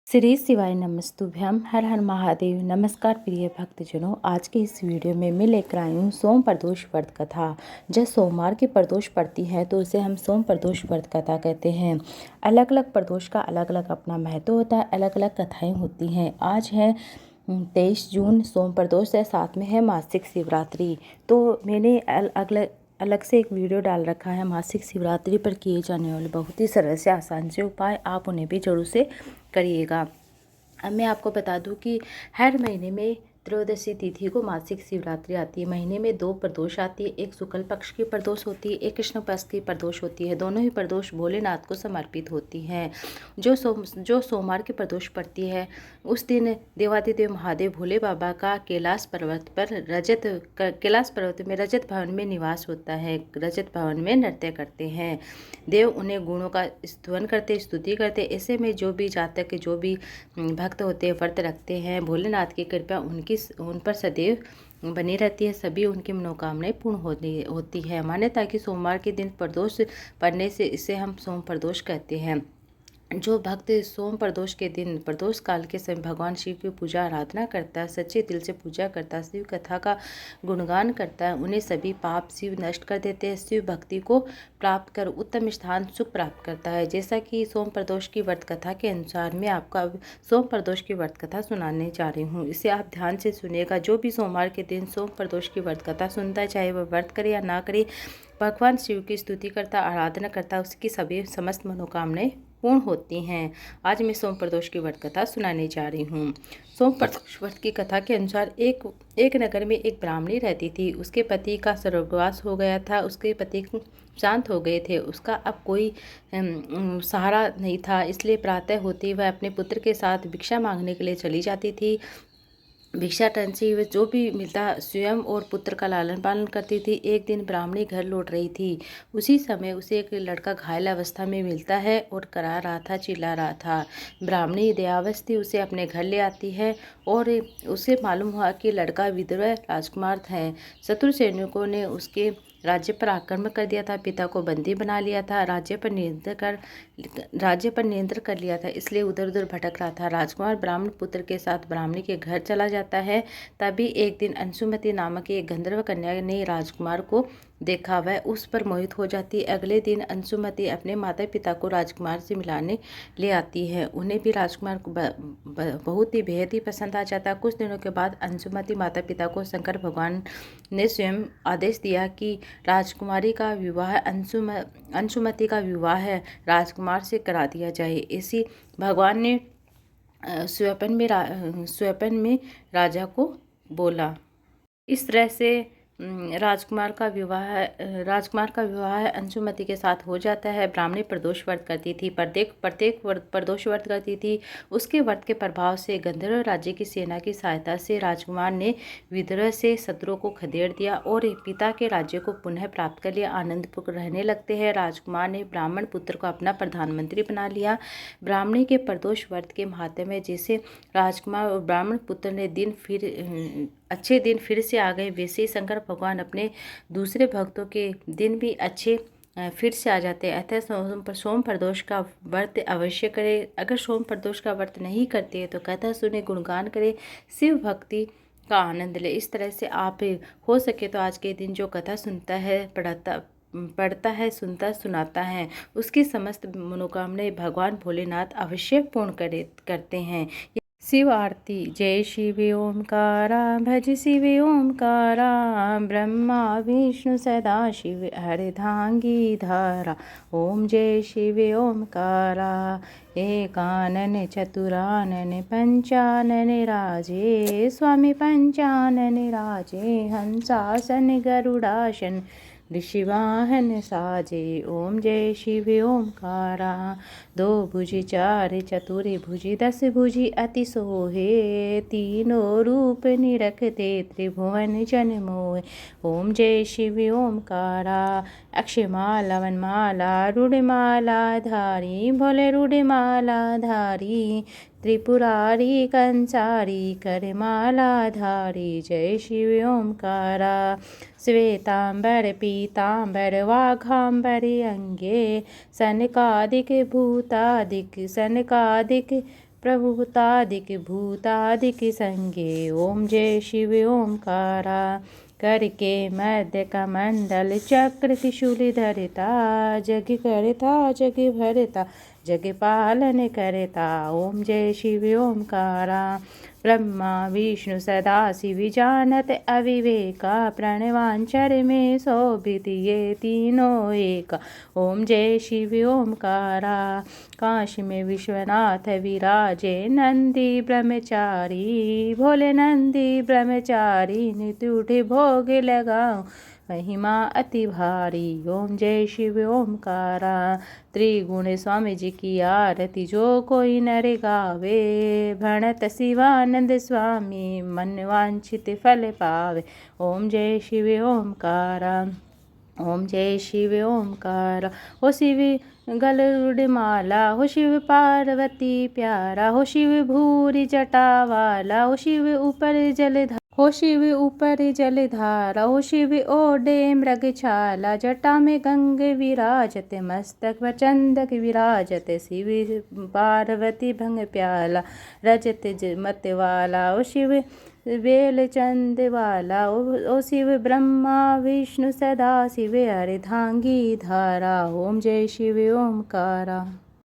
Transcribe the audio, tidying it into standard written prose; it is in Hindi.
श्री शिवाय नमस्तुभ्यम। हर हर महादेव। नमस्कार प्रिय भक्तजनों, आज के इस वीडियो में मैं लेकर आई हूँ सोम प्रदोष व्रत कथा। जब सोमवार की प्रदोष पड़ती है तो उसे हम सोम प्रदोष व्रत कथा कहते हैं। अलग अलग प्रदोष का अलग अलग अपना महत्व होता है, अलग अलग कथाएं होती हैं। आज है 23 जून, सोम प्रदोष है, साथ में है मासिक शिवरात्रि। तो मैंने अलग से एक वीडियो डाल रखा है मासिक शिवरात्रि पर किए जाने वाले बहुत ही सरल से आसान से उपाय, आप उन्हें भी जरूर से करिएगा। अब मैं आपको बता दूं कि हर महीने में त्रयोदशी तिथि को मासिक शिवरात्रि आती है। महीने में 2 प्रदोष आती है, एक शुक्ल पक्ष की प्रदोष होती है, एक कृष्ण पक्ष की प्रदोष होती है। दोनों ही प्रदोष भोलेनाथ को समर्पित होती हैं। जो सोमवार की प्रदोष पड़ती है उस दिन देवादिदेव महादेव भोले बाबा का कैलाश पर्वत में रजत भवन में निवास होता है। रजत भवन में नृत्य करते हैं। देव उन्हें गुणों का स्तुति करते, स्तुति करते। ऐसे में जो भी जातक, जो भी भक्त होते हैं, व्रत रखते हैं, भोलेनाथ की कृपा उन पर सदैव बनी रहती है। सभी उनकी मनोकामनाएं पूर्ण होती है। मान्यता है कि सोमवार के दिन प्रदोष पड़ने से इसे हम सोम प्रदोष कहते हैं। जो भक्त सोम प्रदोष के दिन प्रदोष काल के समय भगवान शिव की पूजा आराधना करता है, सच्चे दिल से पूजा करता है, शिव कथा का गुणगान करता है, उन्हें सभी पाप शिव नष्ट कर देते हैं। शिव भक्ति को प्राप्त कर उत्तम स्थान सुख प्राप्त करता है। जैसा कि सोम प्रदोष की व्रत कथा के अनुसार मैं आपको अब सोम प्रदोष की व्रत कथा सुनाने जा रही हूँ। इसे आप ध्यान से सुनिएगा। जो भी सोमवार के दिन सोम प्रदोष की व्रत कथा सुनता है, चाहे वह व्रत करे या ना करे, भगवान शिव की स्तुति करता, आराधना करता, उसकी सभी समस्त मनोकामनाएं पूर्ण होती हैं। आज मैं सोम प्रदोष की व्रत कथा सुनाने जा रही हूँ। सोम प्रदोष व्रत की कथा के अनुसार एक नगर में एक ब्राह्मणी रहती थी। उसके पति का स्वर्गवास हो गया था। उसके पति शांत हो गए थे। उसका अब कोई सहारा नहीं था। इसलिए प्रातः होते वह अपने पुत्र के साथ भिक्षा मांगने के लिए चली जाती थी। भिक्षाटन से वह जो भी मिलता स्वयं और पुत्र का लालन पालन करती थी। एक दिन ब्राह्मणी घर लौट रही थी। उसी समय उसे एक लड़का घायल अवस्था में मिलता है और करा रहा था, चिल्ला रहा था। ब्राह्मणी दयावश थी, उसे अपने घर ले आती है और उसे मालूम हुआ कि लड़का विधवा राजकुमार है। शत्रु सैनिकों ने उसके राज्य पर आक्रमण कर दिया था, पिता को बंदी बना लिया था, राज्य पर नियंत्रण कर लिया था, इसलिए उधर उधर भटक रहा था। राजकुमार ब्राह्मण पुत्र के साथ ब्राह्मणी के घर चला जाता है। तभी एक दिन अंशुमति नामक एक गंधर्व कन्या ने राजकुमार को देखा। वह उस पर मोहित हो जाती। अगले दिन अंशुमति अपने माता पिता को राजकुमार से मिलाने ले आती है। उन्हें भी राजकुमार को बहुत ही बेहद ही पसंद आ जाता। कुछ दिनों के बाद अंशुमति माता पिता को शंकर भगवान ने स्वयं आदेश दिया कि राजकुमारी का विवाह अंशुमति का विवाह राजकुमार से करा दिया जाए। इसी भगवान ने स्वप्न में राजा को बोला। इस तरह से राजकुमार का विवाह अंशुमति के साथ हो जाता है। ब्राह्मणी प्रदोष व्रत करती थी, प्रत्येक प्रदोष व्रत करती थी। उसके व्रत के प्रभाव से गंधर्व राज्य की सेना की सहायता से राजकुमार ने विद्रोह से शत्रुओं को खदेड़ दिया और पिता के राज्य को पुनः प्राप्त कर लिया। आनंदपूर्वक रहने लगते हैं। राजकुमार ने ब्राह्मण पुत्र को अपना प्रधानमंत्री बना लिया। ब्राह्मणी के प्रदोष व्रत के महात्म्य में जैसे राजकुमार और ब्राह्मण पुत्र ने अच्छे दिन फिर से आ गए, वैसे ही शंकर भगवान अपने दूसरे भक्तों के दिन भी अच्छे फिर से आ जाते हैं। अतः सोम प्रदोष का व्रत अवश्य करें। अगर सोम प्रदोष का व्रत नहीं करते हैं तो कथा सुने, गुणगान करें, शिव भक्ति का आनंद ले। इस तरह से आप हो सके तो आज के दिन जो कथा सुनता है, पढ़ता है, सुनता सुनाता है, उसकी समस्त मनोकामनाएं भगवान भोलेनाथ अवश्य पूर्ण करते हैं। शिव आरती। जय शिव ओमकारा, भज शिव ओमकारा, ब्रह्मा विष्णु सदा शिव अर्धांगी धारा। ओम जय शिव ओमकारा, एकानन चतुरानन पंचानन राजे, स्वामी पंचानन राजे, हंसासन गरुड़ासन ऋषिवाहन साजे। ओम जय शिव ओमकारा, दो भुजी चार चतुर भुजी, 10 भुजी अति सोहे, तीनों रूप निरखते त्रिभुवन जन मोहे। ओम जय शिव ओमकारा, अक्षमाला वनमाला रुड़माला धारी, भोले रुड़माला धारी, त्रिपुरारी कंसारी करमाला धारी। जय शिव ओमकारा, श्वेतांबर पीतांबर वाघांबर अंगे, सनकादिक भूतादिक सनकादिक प्रभुतादिक भूतादिक संगे। ओम जय शिव ओमकारा। करके मध्य कमंडल चक्र त्रिशूल धरता। जग करता जग भरता जग पालन करता। ओम जय शिव ओमकारा। ब्रह्मा विष्णु सदा शिव जानत अविवेका। प्रणवांचर में शोभित ये तीनों एक। ओम जय शिव ओमकारा। काशी में विश्वनाथ विराजे नंदी ब्रह्मचारी। भोले नंदी ब्रह्मचारी नित्य उठे भोग लगाओ महिमा अति भारी। ओम जय शिव ओमकारा। त्रिगुण स्वामी जी की आरती जो कोई नर गावे। भणत शिवानंद स्वामी मन वांछित फल पावे। ओम जय शिव ओमकारा। ओम जय शिव ओमकारा। हो शिव गरुड़ माला हो शिव पार्वती प्यारा। हो शिव भूरी जटा वाला हो शिव ऊपर जलधारा। हो शिव ऊपर जलधारा हो शिव ओढ़े मृगछाला। जटा में गंग विराजत मस्तक व चंदक विराजत। शिव पार्वती भंग प्याला रजत मत वाला। ओ शिव बेल चंद वाला। ओ शिव ब्रह्मा विष्णु सदा शिव अर्धांगी धारा। ओम जय शिव ओमकारा।